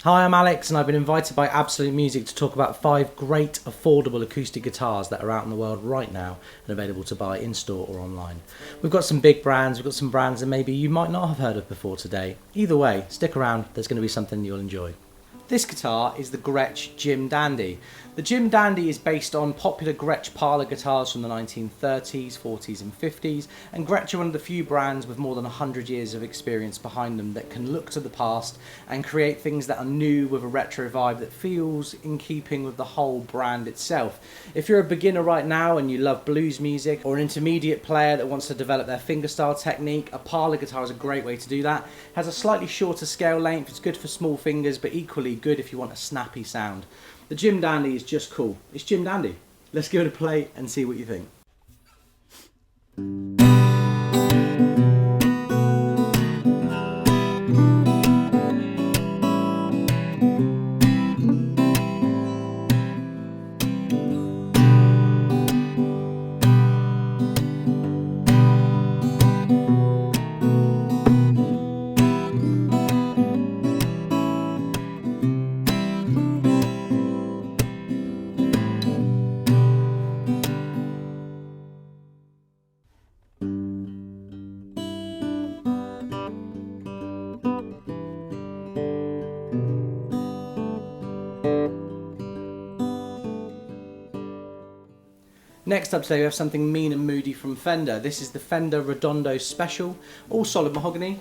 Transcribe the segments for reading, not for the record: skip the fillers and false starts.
Hi, I'm Alex and I've been invited by Absolute Music to talk about 5 great affordable acoustic guitars that are out in the world right now and available to buy in store or online. We've got some big brands, we've got some brands that maybe you might not have heard of before today. Either way, stick around, there's going to be something you'll enjoy. This guitar is the Gretsch Jim Dandy. The Jim Dandy is based on popular Gretsch parlour guitars from the 1930s, 40s and 50s, and Gretsch are one of the few brands with more than 100 years of experience behind them that can look to the past and create things that are new with a retro vibe that feels in keeping with the whole brand itself. If you're a beginner right now and you love blues music, or an intermediate player that wants to develop their fingerstyle technique, a parlour guitar is a great way to do that. It has a slightly shorter scale length, it's good for small fingers, but equally good if you want a snappy sound. The Jim Dandy is just cool. It's Jim Dandy. Let's give it a play and see what you think. Next up today we have something mean and moody from Fender. This is the Fender Redondo Special, all solid mahogany,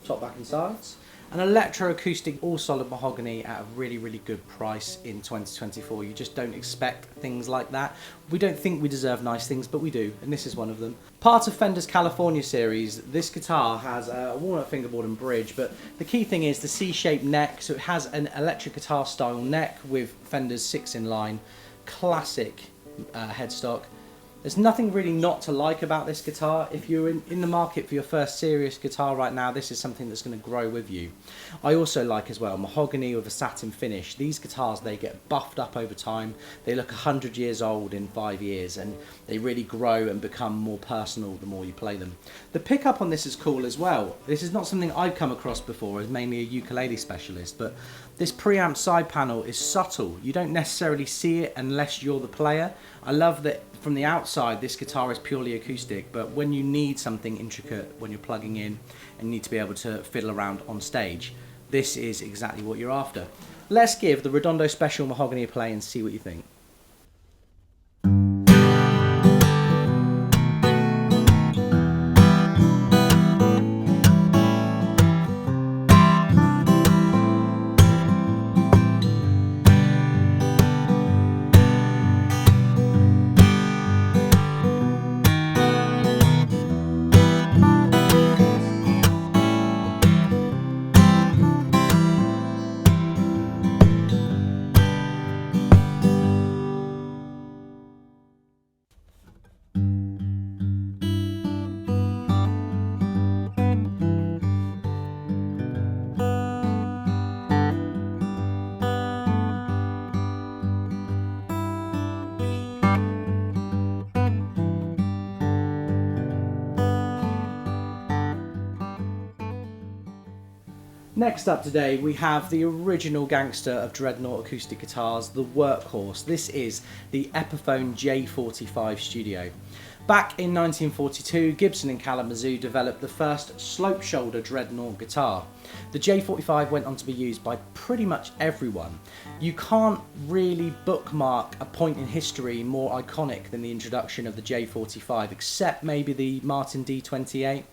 top, back and sides. An electro-acoustic all solid mahogany at a really good price in 2024. You just don't expect things like that. We don't think we deserve nice things, but we do, and this is one of them. Part of Fender's California series, this guitar has a walnut fingerboard and bridge, but the key thing is the C-shaped neck, so it has an electric guitar style neck with Fender's 6-in-line classic headstock. There's nothing really not to like about this guitar. If you're in the market for your first serious guitar right now, this is something that's going to grow with you. I also like as well mahogany with a satin finish. These guitars, they get buffed up over time. They look 100 years old in 5 years, and they really grow and become more personal the more you play them. The pickup on this is cool as well. This is not something I've come across before as mainly a ukulele specialist, but this preamp side panel is subtle. You don't necessarily see it unless you're the player. I love that from the outside this guitar is purely acoustic, but when you need something intricate when you're plugging in and you need to be able to fiddle around on stage, this is exactly what you're after. Let's give the Redondo Special mahogany a play and see what you think. Next up today we have the original gangster of dreadnought acoustic guitars, the workhorse. This is the Epiphone J45 Studio. Back in 1942, Gibson in Kalamazoo developed the first slope shoulder dreadnought guitar. The J45 went on to be used by pretty much everyone. You can't really bookmark a point in history more iconic than the introduction of the J45, except maybe the Martin D28.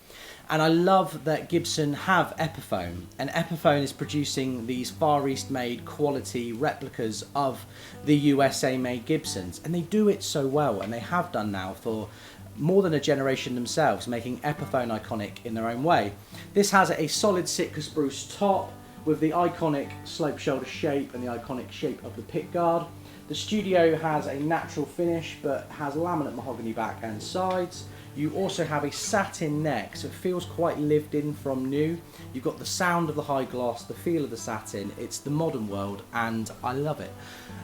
And I love that Gibson have Epiphone, and Epiphone is producing these Far East made quality replicas of the USA made Gibsons, and they do it so well, and they have done now for more than a generation themselves, making Epiphone iconic in their own way. This has a solid Sitka spruce top with the iconic slope shoulder shape and the iconic shape of the pickguard. The Studio has a natural finish but has laminate mahogany back and sides. You also have a satin neck, so it feels quite lived in from new. You've got the sound of the high gloss, the feel of the satin. It's the modern world and I love it.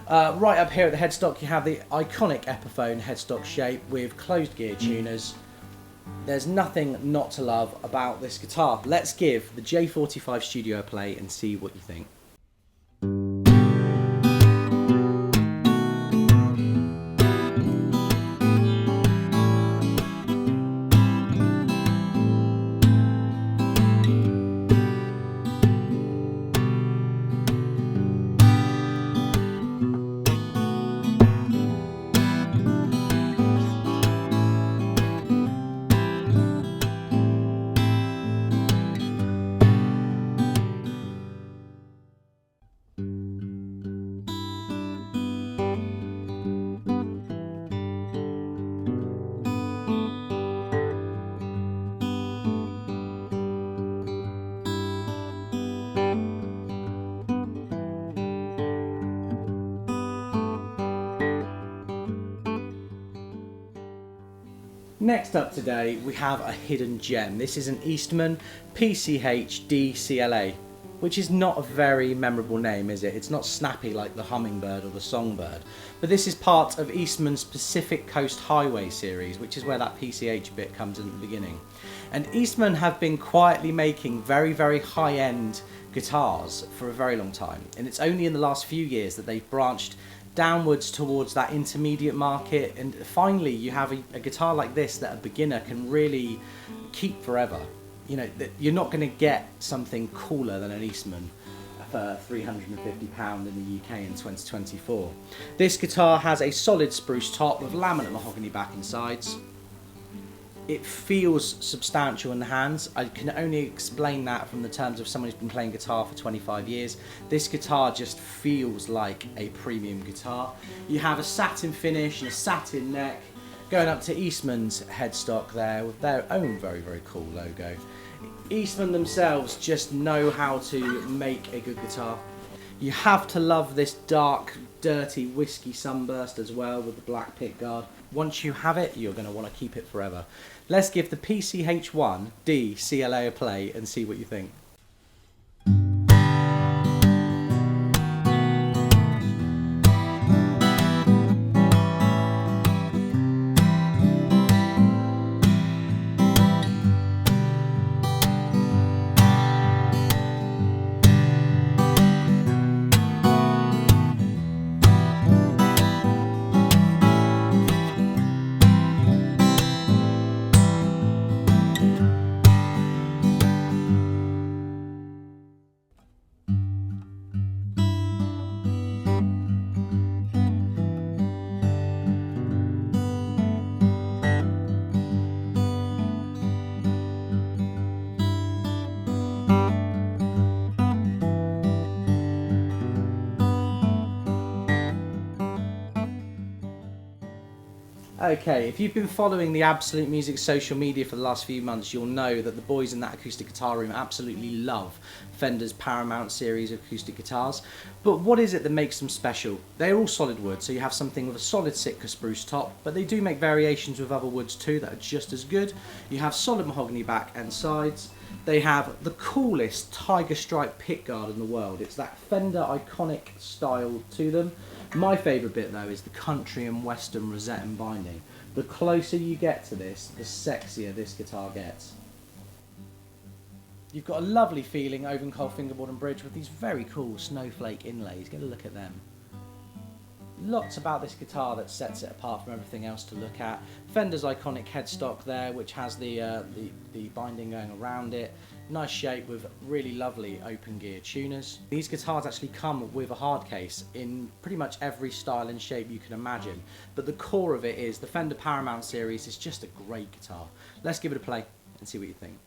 Right up here at the headstock you have the iconic Epiphone headstock shape with closed gear tuners. There's nothing not to love about this guitar. Let's give the J45 Studio a play and see what you think. Next up today we have a hidden gem. This is an Eastman PCH DCLA, which is not a very memorable name, is it? It's not snappy like the Hummingbird or the Songbird, but this is part of Eastman's Pacific Coast Highway series, which is where that PCH bit comes in at the beginning. And Eastman have been quietly making very, very high-end guitars for a very long time, and it's only in the last few years that they've branched downwards towards that intermediate market, and finally you have a guitar like this that a beginner can really keep forever. You know, you're not going to get something cooler than an Eastman for £350 in the UK in 2024. This guitar has a solid spruce top with laminate mahogany back and sides. It feels substantial in the hands. I can only explain that from the terms of someone who's been playing guitar for 25 years. This guitar just feels like a premium guitar. You have a satin finish and a satin neck, going up to Eastman's headstock there with their own very, very cool logo. Eastman themselves just know how to make a good guitar. You have to love this dark, dirty whiskey sunburst as well with the black pickguard. Once you have it, you're going to want to keep it forever. Let's give the PCH1 DCLA a play and see what you think. Okay, if you've been following the Absolute Music social media for the last few months, you'll know that the boys in that acoustic guitar room absolutely love Fender's Paramount series of acoustic guitars. But what is it that makes them special? They're all solid wood, so you have something with a solid Sitka spruce top, but they do make variations with other woods too that are just as good. You have solid mahogany back and sides. They have the coolest tiger stripe pickguard in the world. It's that Fender iconic style to them. My favourite bit though is the country and western rosette and binding. The closer you get to this, the sexier this guitar gets. You've got a lovely feeling Ovencole fingerboard and bridge with these very cool snowflake inlays. Get a look at them. Lots about this guitar that sets it apart from everything else to look at. Fender's iconic headstock there, which has the binding going around it. Nice shape with really lovely open gear tuners. These guitars actually come with a hard case in pretty much every style and shape you can imagine. But the core of it is the Fender Paramount series is just a great guitar. Let's give it a play and see what you think.